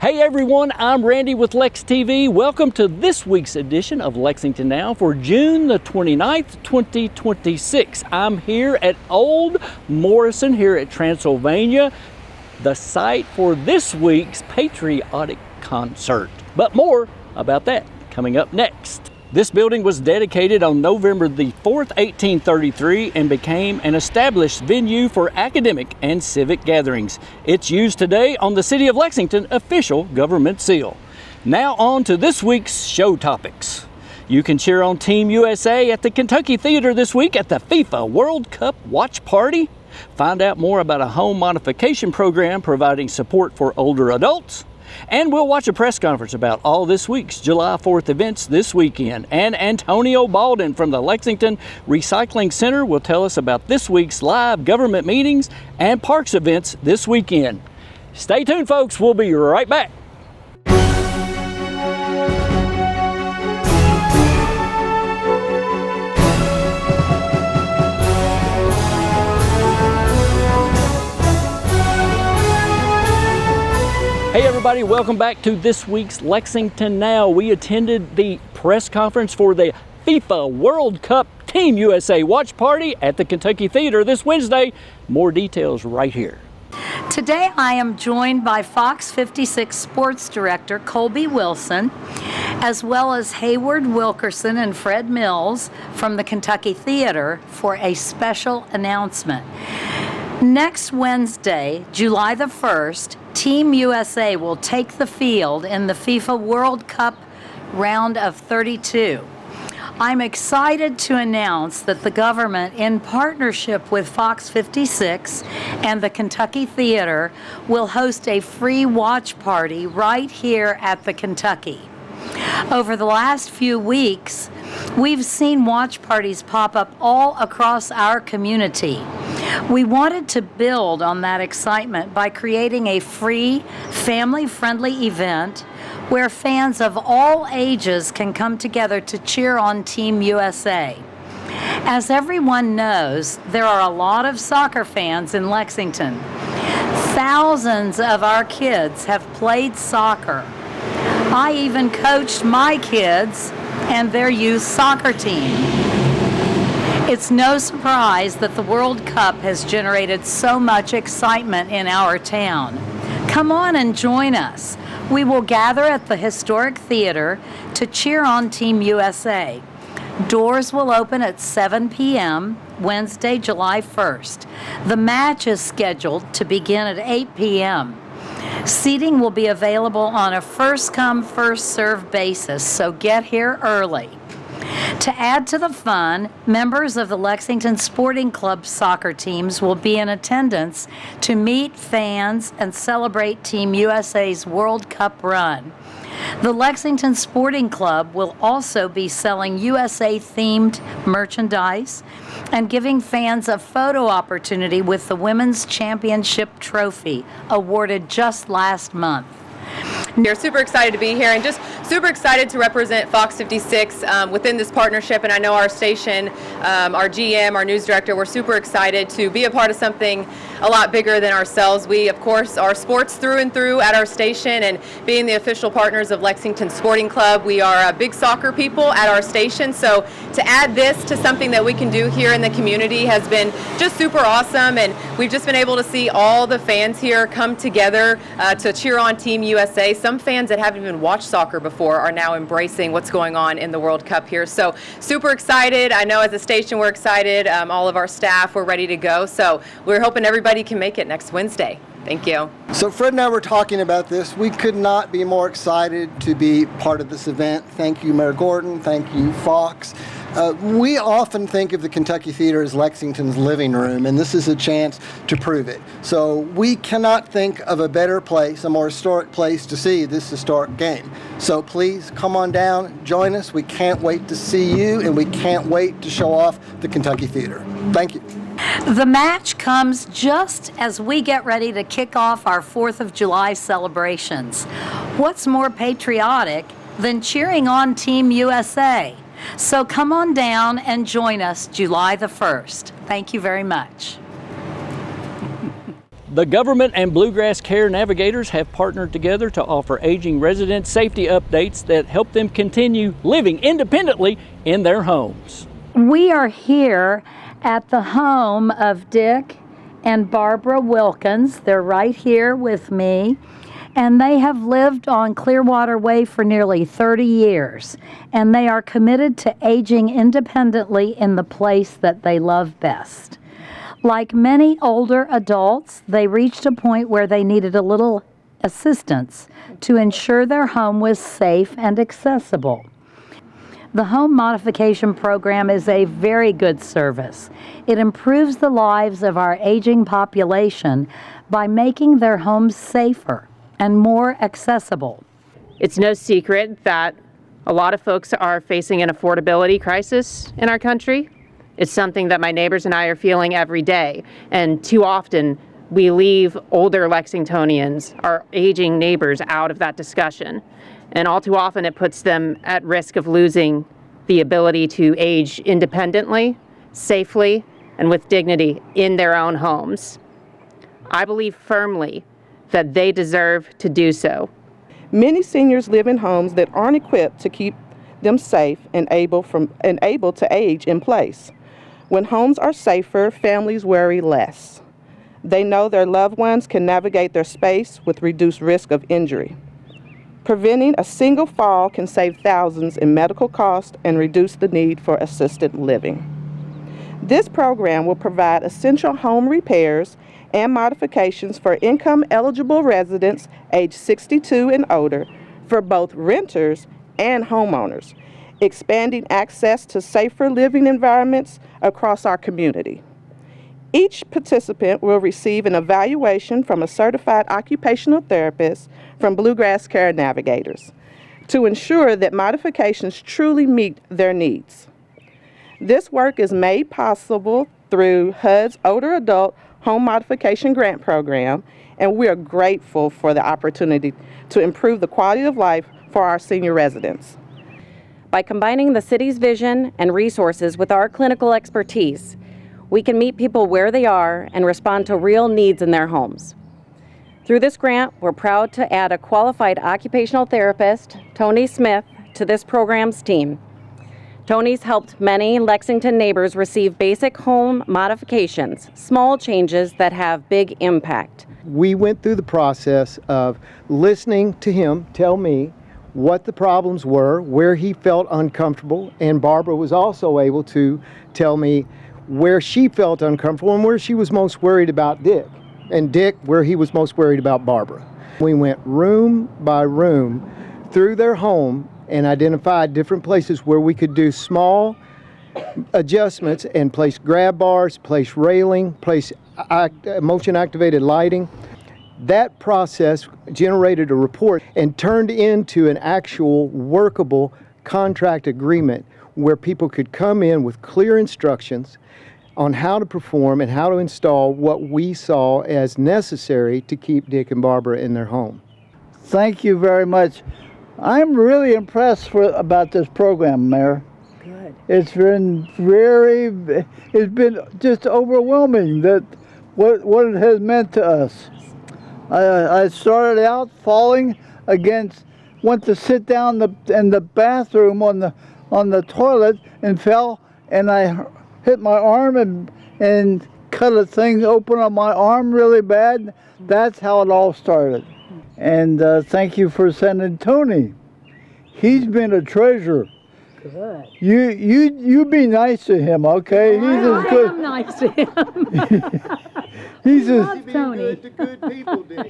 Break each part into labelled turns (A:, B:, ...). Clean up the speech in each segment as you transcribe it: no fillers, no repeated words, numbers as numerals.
A: Hey everyone, I'm Randy with Lex TV. Welcome to this week's edition of Lexington Now for June the 29th, 2026. I'm here at Old Morrison here at Transylvania, the site for this week's patriotic concert. But more about that coming up next. This building was dedicated on November the 4th, 1833 and became an established venue for academic and civic gatherings. It's used today on the City of Lexington official government seal. Now on to this week's show topics. You can cheer on Team USA at the Kentucky Theater this week at the FIFA World Cup Watch Party. Find out more about a home modification program providing support for older adults. And we'll watch a press conference about all this week's July 4th events this weekend. And Antonio Baldon from the Lexington Recycling Center will tell us about this week's live government meetings and parks events this weekend. Stay tuned, folks. We'll be right back. Hey everybody, welcome back to this week's Lexington Now. We attended the press conference for the FIFA World Cup Team USA Watch Party at the Kentucky Theater this Wednesday. More details right here.
B: Today I am joined by Fox 56 Sports Director Colby Wilson, as well as Hayward Wilkerson and Fred Mills from the Kentucky Theater for a special announcement. Next Wednesday, July the 1st, Team USA will take the field in the FIFA World Cup round of 32. I'm excited to announce that the government, in partnership with Fox 56 and the Kentucky Theater, will host a free watch party right here at the Kentucky. Over the last few weeks, we've seen watch parties pop up all across our community. We wanted to build on that excitement by creating a free, family-friendly event where fans of all ages can come together to cheer on Team USA. As everyone knows, there are a lot of soccer fans in Lexington. Thousands of our kids have played soccer. I even coached my kids and their youth soccer team. It's no surprise that the World Cup has generated so much excitement in our town. Come on and join us. We will gather at the historic theater to cheer on Team USA. Doors will open at 7 p.m. Wednesday, July 1st. The match is scheduled to begin at 8 p.m. Seating will be available on a first-come, first-served basis, so get here early. To add to the fun, members of the Lexington Sporting Club soccer teams will be in attendance to meet fans and celebrate Team USA's World Cup run. The Lexington Sporting Club will also be selling USA-themed merchandise and giving fans a photo opportunity with the Women's Championship Trophy awarded just last month.
C: We're super excited to be here and just super excited to represent Fox 56 within this partnership, and I know our station, our GM, our news director, we're super excited to be a part of something a lot bigger than ourselves. We, of course, are sports through and through at our station, and being the official partners of Lexington Sporting Club, we are big soccer people at our station, so to add this to something that we can do here in the community has been just super awesome, and we've just been able to see all the fans here come together to cheer on Team USA. Some fans that haven't even watched soccer before are now embracing what's going on in the World Cup here. So super excited. I know as a station we're excited. All of our staff, we're ready to go. So we're hoping everybody can make it next Wednesday. Thank you.
D: So Fred and I were talking about this. We could not be more excited to be part of this event. Thank you, Mayor Gordon. Thank you, Fox. We often think of the Kentucky Theater as Lexington's living room, and this is a chance to prove it. So we cannot think of a better place, a more historic place to see this historic game. So please come on down, join us. We can't wait to see you, and we can't wait to show off the Kentucky Theater. Thank you.
B: The match comes just as we get ready to kick off our 4th of July celebrations. What's more patriotic than cheering on Team USA? So come on down and join us July the 1st. Thank you very much.
A: The government and Bluegrass Care Navigators have partnered together to offer aging residents safety updates that help them continue living independently in their homes.
B: We are here at the home of Dick and Barbara Wilkins. They're right here with me. And they have lived on Clearwater Way for nearly 30 years. And they are committed to aging independently in the place that they love best. Like many older adults, they reached a point where they needed a little assistance to ensure their home was safe and accessible. The Home Modification Program is a very good service. It improves the lives of our aging population by making their homes safer and more accessible.
E: It's no secret that a lot of folks are facing an affordability crisis in our country. It's something that my neighbors and I are feeling every day, and too often we leave older Lexingtonians, our aging neighbors, out of that discussion. And all too often it puts them at risk of losing the ability to age independently, safely, and with dignity in their own homes. I believe firmly that they deserve to do so.
F: Many seniors live in homes that aren't equipped to keep them safe and able to age in place. When homes are safer, families worry less. They know their loved ones can navigate their space with reduced risk of injury. Preventing a single fall can save thousands in medical costs and reduce the need for assisted living. This program will provide essential home repairs and modifications for income-eligible residents age 62 and older for both renters and homeowners, expanding access to safer living environments across our community. Each participant will receive an evaluation from a certified occupational therapist from Bluegrass Care Navigators to ensure that modifications truly meet their needs. This work is made possible through HUD's Older Adult Home Modification Grant Program, and we are grateful for the opportunity to improve the quality of life for our senior residents.
E: By combining the city's vision and resources with our clinical expertise, we can meet people where they are and respond to real needs in their homes. Through this grant, we're proud to add a qualified occupational therapist, Tony Smith, to this program's team. Tony's helped many Lexington neighbors receive basic home modifications, small changes that have big impact.
D: We went through the process of listening to him tell me what the problems were, where he felt uncomfortable, and Barbara was also able to tell me where she felt uncomfortable and where she was most worried about Dick, and Dick where he was most worried about Barbara. We went room by room through their home and identified different places where we could do small adjustments and place grab bars, place railing, place motion activated lighting. That process generated a report and turned into an actual workable contract agreement where people could come in with clear instructions on how to perform and how to install what we saw as necessary to keep Dick and Barbara in their home.
G: Thank you very much. I'm really impressed about this program, Mayor.
B: Good.
G: It's been just overwhelming that what it has meant to us. I started out falling against, went to sit down in the bathroom on the toilet and fell, and I hit my arm and cut a thing open on my arm really bad. That's how it all started. And thank you for sending Tony. He's been a treasure.
B: Good.
G: You be nice to him, okay? He's as good.
B: I'm nice to him.
G: He's
B: Tony.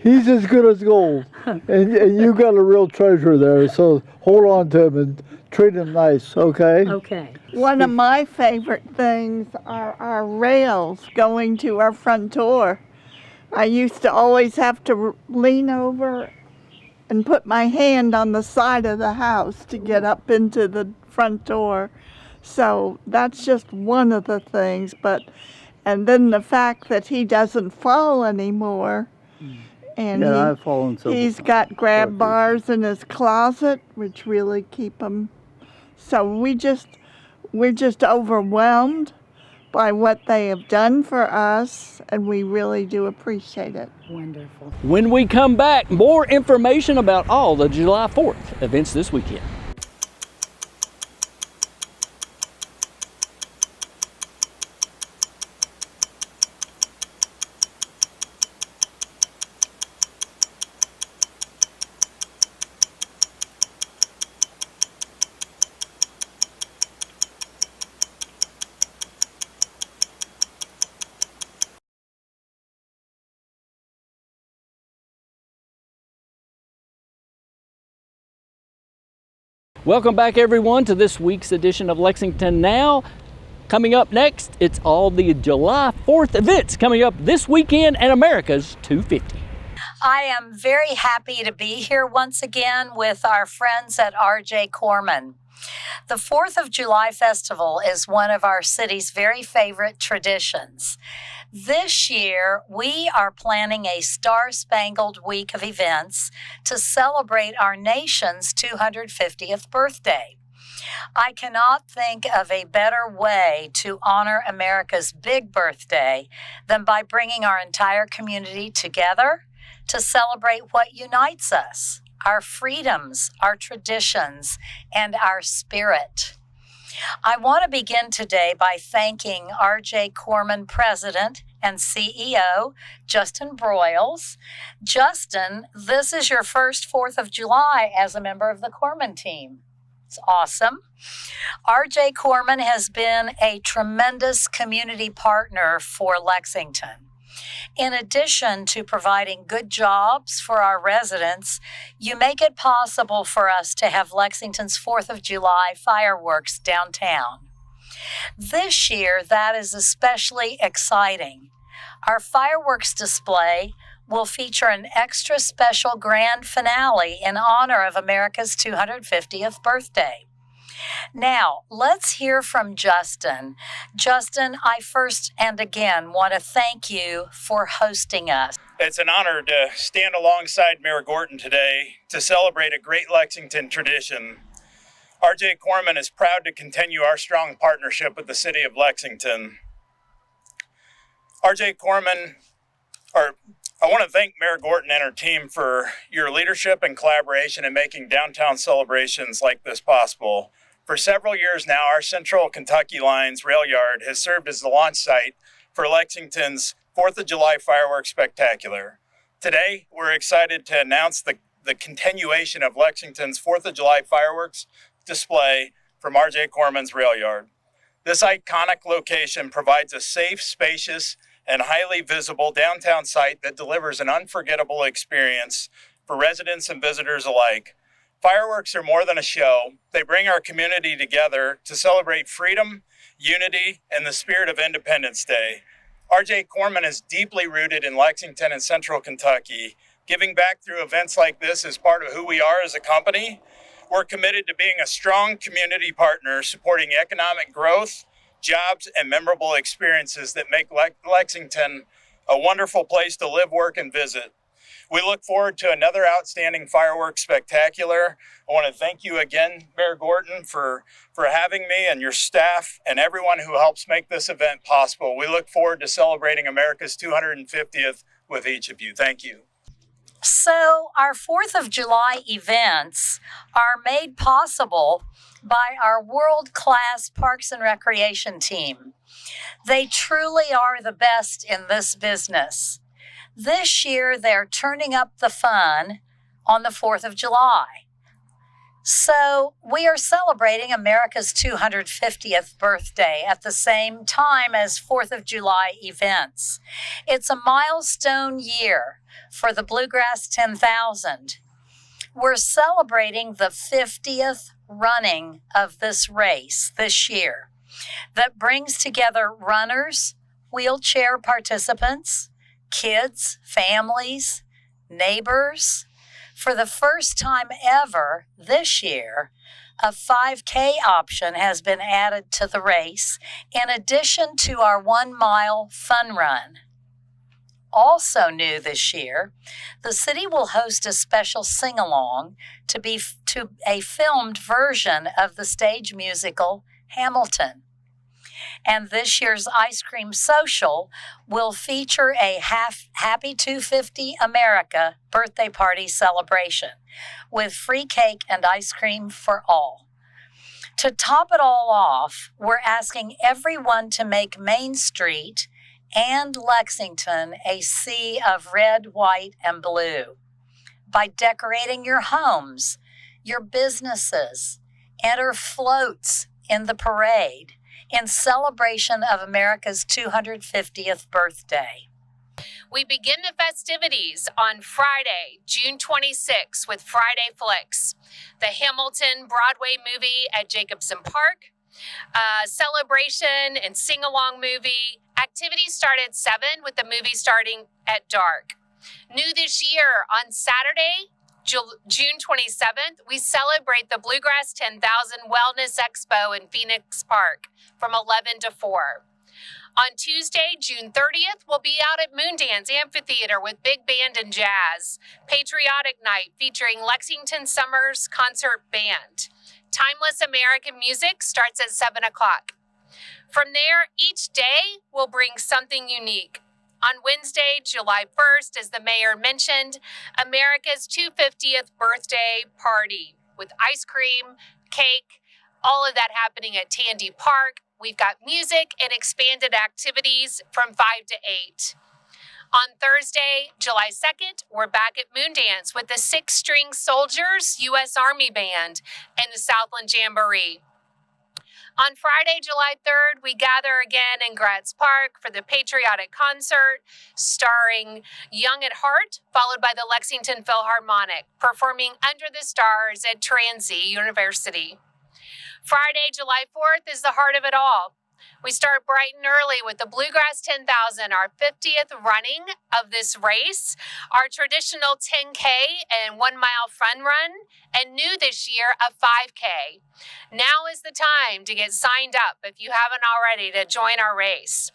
G: He's as good as gold, and you got a real treasure there. So hold on to him and treat him nice, okay?
B: Okay.
H: One of my favorite things are our rails going to our front door. I used to always have to lean over and put my hand on the side of the house to get up into the front door. So that's just one of the things. And then the fact that he doesn't fall anymore. And
G: yeah, I've fallen so.
H: He's got grab bars in his closet, which really keep him. So we're just overwhelmed by what they have done for us, and we really do appreciate it.
B: Wonderful.
A: When we come back, more information about all the July 4th events this weekend. Welcome back, everyone, to this week's edition of Lexington Now. Coming up next, it's all the July 4th events coming up this weekend and America's 250.
B: I am very happy to be here once again with our friends at R.J. Corman. The 4th of July Festival is one of our city's very favorite traditions. This year, we are planning a star-spangled week of events to celebrate our nation's 250th birthday. I cannot think of a better way to honor America's big birthday than by bringing our entire community together to celebrate what unites us, our freedoms, our traditions, and our spirit. I want to begin today by thanking R.J. Corman President and CEO, Justin Broyles. Justin, this is your first 4th of July as a member of the Corman team. It's awesome. R.J. Corman has been a tremendous community partner for Lexington. In addition to providing good jobs for our residents, you make it possible for us to have Lexington's 4th of July fireworks downtown. This year, that is especially exciting. Our fireworks display will feature an extra special grand finale in honor of America's 250th birthday. Now, let's hear from Justin. Justin, I first and again want to thank you for hosting us.
I: It's an honor to stand alongside Mayor Gorton today to celebrate a great Lexington tradition. R.J. Corman is proud to continue our strong partnership with the City of Lexington. R.J. Corman, I want to thank Mayor Gorton and her team for your leadership and collaboration in making downtown celebrations like this possible. For several years now, our Central Kentucky Lines rail yard has served as the launch site for Lexington's 4th of July Fireworks Spectacular. Today, we're excited to announce the continuation of Lexington's 4th of July fireworks display from R.J. Corman's rail yard. This iconic location provides a safe, spacious, and highly visible downtown site that delivers an unforgettable experience for residents and visitors alike. Fireworks are more than a show. They bring our community together to celebrate freedom, unity, and the spirit of Independence Day. R.J. Corman is deeply rooted in Lexington and Central Kentucky. Giving back through events like this is part of who we are as a company. We're committed to being a strong community partner, supporting economic growth, jobs, and memorable experiences that make Lexington a wonderful place to live, work, and visit. We look forward to another outstanding fireworks spectacular. I want to thank you again, Mayor Gorton, for having me and your staff and everyone who helps make this event possible. We look forward to celebrating America's 250th with each of you. Thank you.
B: So our 4th of July events are made possible by our world-class Parks and Recreation team. They truly are the best in this business. This year, they're turning up the fun on the 4th of July. So we are celebrating America's 250th birthday at the same time as 4th of July events. It's a milestone year for the Bluegrass 10,000. We're celebrating the 50th running of this race this year that brings together runners, wheelchair participants, kids, families, neighbors. For the first time ever this year, a 5K option has been added to the race in addition to our 1-mile fun run. Also new this year, the city will host a special sing-along to a filmed version of the stage musical Hamilton. And this year's Ice Cream Social will feature a Happy 250 America birthday party celebration with free cake and ice cream for all. To top it all off, we're asking everyone to make Main Street and Lexington a sea of red, white, and blue by decorating your homes, your businesses. Enter floats in the parade in celebration of America's 250th birthday.
E: We begin the festivities on Friday, June 26th with Friday Flicks, the Hamilton Broadway movie at Jacobson Park, celebration and sing-along movie. Activities start at 7 with the movie starting at dark. New this year, on Saturday, June 27th, we celebrate the Bluegrass 10,000 Wellness Expo in Phoenix Park from 11 to 4. On Tuesday, June 30th, we'll be out at Moondance Amphitheater with big band and jazz. Patriotic Night featuring Lexington Summers Concert Band. Timeless American music starts at 7 o'clock. From there, each day will bring something unique. On Wednesday, July 1st, as the mayor mentioned, America's 250th birthday party with ice cream, cake, all of that happening at Tandy Park. We've got music and expanded activities from 5 to 8. On Thursday, July 2nd, we're back at Moondance with the 6 String Soldiers U.S. Army Band and the Southland Jamboree. On Friday, July 3rd, we gather again in Gratz Park for the Patriotic Concert, starring Young at Heart, followed by the Lexington Philharmonic, performing Under the Stars at Transy University. Friday, July 4th is the heart of it all. We start bright and early with the Bluegrass 10,000, our 50th running of this race, our traditional 10K and 1 mile fun run, and new this year, a 5K. Now is the time to get signed up if you haven't already to join our race.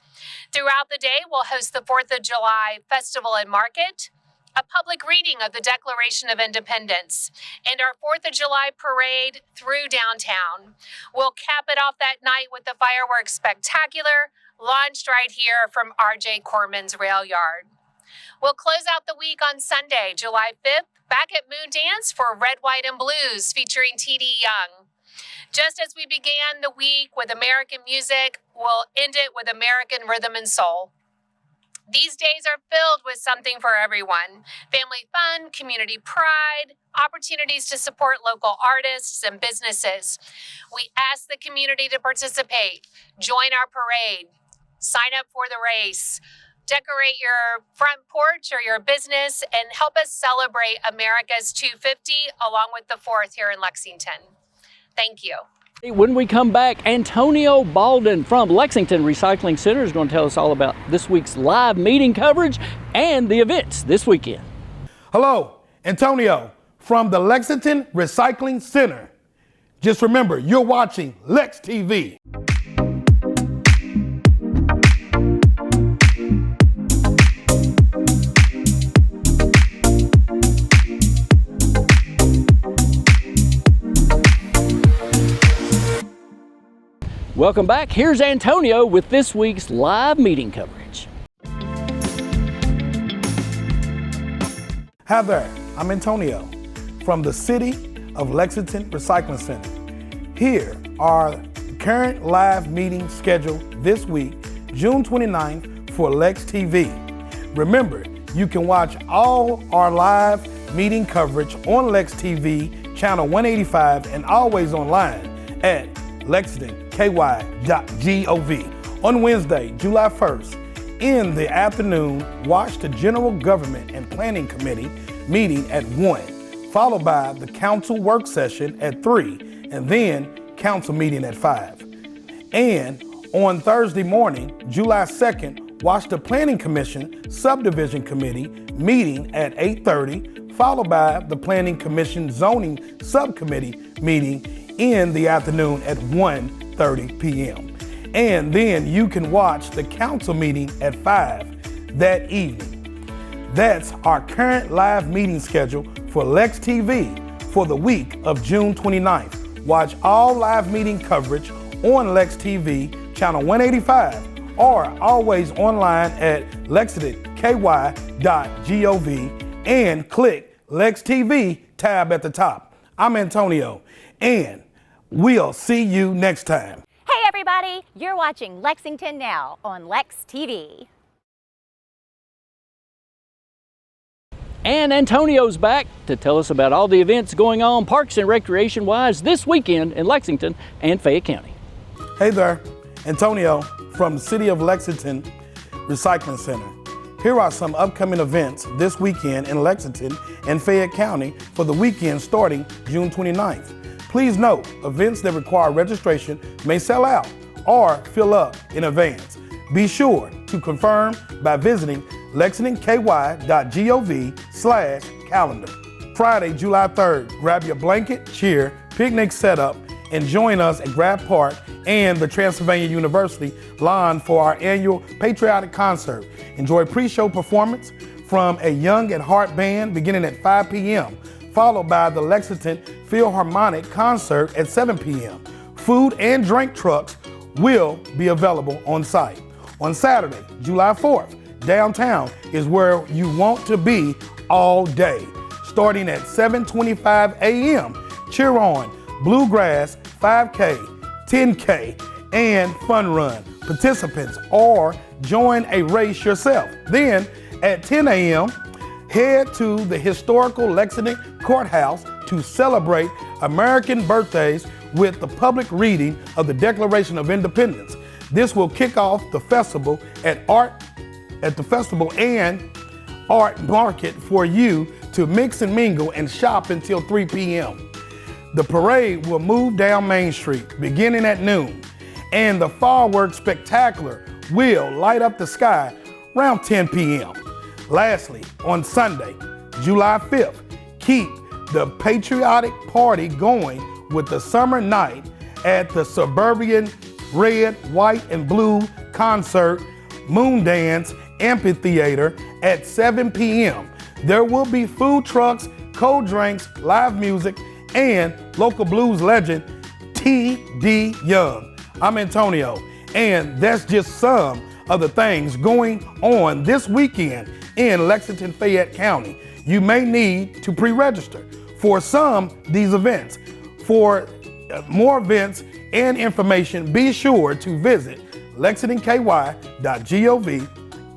E: Throughout the day, we'll host the 4th of July Festival and Market, a public reading of the Declaration of Independence, and our 4th of July parade through downtown. We'll cap it off that night with the fireworks spectacular, launched right here from R.J. Corman's Rail Yard. We'll close out the week on Sunday, July 5th, back at Moondance for Red, White, and Blues featuring T.D. Young. Just as we began the week with American music, we'll end it with American rhythm and soul. These days are filled with something for everyone. Family fun, community pride, opportunities to support local artists and businesses. We ask the community to participate, join our parade, sign up for the race, decorate your front porch or your business, and help us celebrate America's 250 along with the 4th here in Lexington. Thank you.
A: When we come back, Antonio Baldon from Lexington Recycling Center is going to tell us all about this week's live meeting coverage and the events this weekend.
J: Hello, Antonio from the Lexington Recycling Center. Just remember, you're watching Lex TV.
A: Welcome back. Here's Antonio with this week's live meeting coverage.
J: Hi there, I'm Antonio from the City of Lexington Recycling Center. Here are the current live meetings scheduled this week, June 29th for Lex TV. Remember, you can watch all our live meeting coverage on Lex TV, channel 185, and always online at LexingtonKY.gov. On Wednesday, July 1st, in the afternoon, watch the General Government and Planning Committee meeting at 1, followed by the council work session at 3, and then council meeting at 5. And on Thursday morning, July 2nd, watch the Planning Commission Subdivision Committee meeting at 8:30, followed by the Planning Commission Zoning Subcommittee meeting in the afternoon at 1:30 p.m. And then you can watch the council meeting at 5 that evening. That's our current live meeting schedule for Lex TV for the week of June 29th. Watch all live meeting coverage on Lex TV, channel 185, or always online at lexingtonky.gov and click Lex TV tab at the top. I'm Antonio, and we'll see you next time.
K: Hey everybody, you're watching Lexington Now on Lex TV.
A: And Antonio's back to tell us about all the events going on parks and recreation wise this weekend in Lexington and Fayette County.
J: Hey there, Antonio from the City of Lexington Recycling Center. Here are some upcoming events this weekend in Lexington and Fayette County for the weekend starting June 29th. Please note, events that require registration may sell out or fill up in advance. Be sure to confirm by visiting lexingtonky.gov/calendar. Friday, July 3rd, grab your blanket, chair, picnic setup, and join us at Graff Park and the Transylvania University lawn for our annual patriotic concert. Enjoy pre-show performance from a Young at Heart band beginning at 5 p.m., followed by the Lexington Philharmonic concert at 7 p.m. Food and drink trucks will be available on site. On Saturday, July 4th, downtown is where you want to be all day. Starting at 7:25 a.m., cheer on Bluegrass, 5K, 10K, and Fun Run participants, or join a race yourself. Then at 10 a.m., head to the historical Lexington Courthouse to celebrate American birthdays with the public reading of the Declaration of Independence. This will kick off the festival and art market for you to mix and mingle and shop until 3 p.m. The parade will move down Main Street beginning at noon, and the fireworks spectacular will light up the sky around 10 p.m. Lastly, on Sunday, July 5th, keep the patriotic party going with the summer night at the Suburban Red, White, and Blue Concert Moon Dance Amphitheater at 7 p.m. There will be food trucks, cold drinks, live music, and local blues legend T.D. Young. I'm Antonio, and that's just some of the things going on this weekend in Lexington, Fayette County. You may need to pre-register for these events. For more events and information, be sure to visit lexingtonky.gov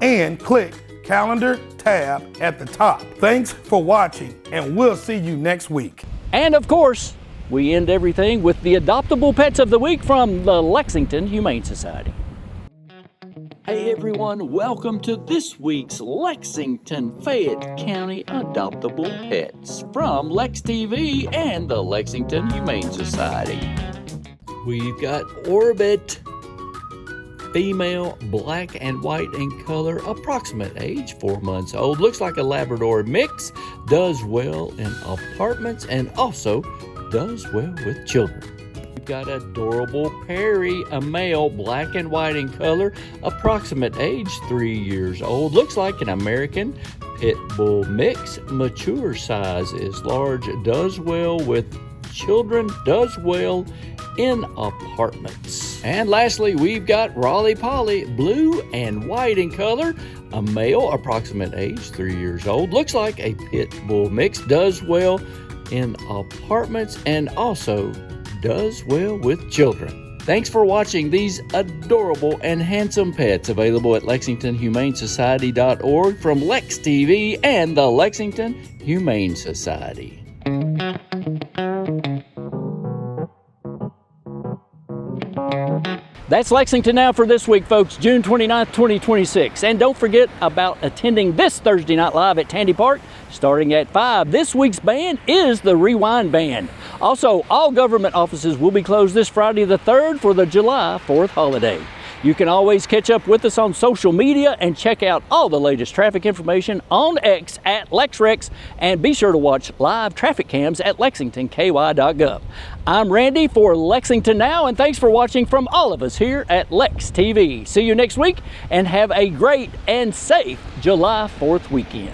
J: and click calendar tab at the top. Thanks for watching, and we'll see you next week.
A: And of course, we end everything with the adoptable pets of the week from the Lexington Humane Society. Hey everyone, welcome to this week's Lexington Fayette County Adoptable Pets from Lex TV and the Lexington Humane Society. We've got Orbit, female, black and white in color, approximate age 4 months old, looks like a Labrador mix, does well in apartments and also does well with children. We've got Adorable Perry, a male, black and white in color, approximate age 3 years old, looks like an American Pit Bull mix, mature size is large, does well with children, does well in apartments. And lastly, we've got Raleigh Polly, blue and white in color, a male, approximate age 3 years old, looks like a Pit Bull mix, does well in apartments and also does well with children. Thanks for watching these adorable and handsome pets, available at lexingtonhumanesociety.org from Lex TV and the Lexington Humane Society. That's Lexington Now for this week, folks, June 29th, 2026. And don't forget about attending this Thursday night live at Tandy Park, starting at 5. This week's band is the Rewind Band. Also, all government offices will be closed this Friday the 3rd for the July 4th holiday. You can always catch up with us on social media and check out all the latest traffic information on X at LexRex, and be sure to watch live traffic cams at lexingtonky.gov. I'm Randy for Lexington Now, and thanks for watching from all of us here at Lex TV. See you next week, and have a great and safe July 4th weekend.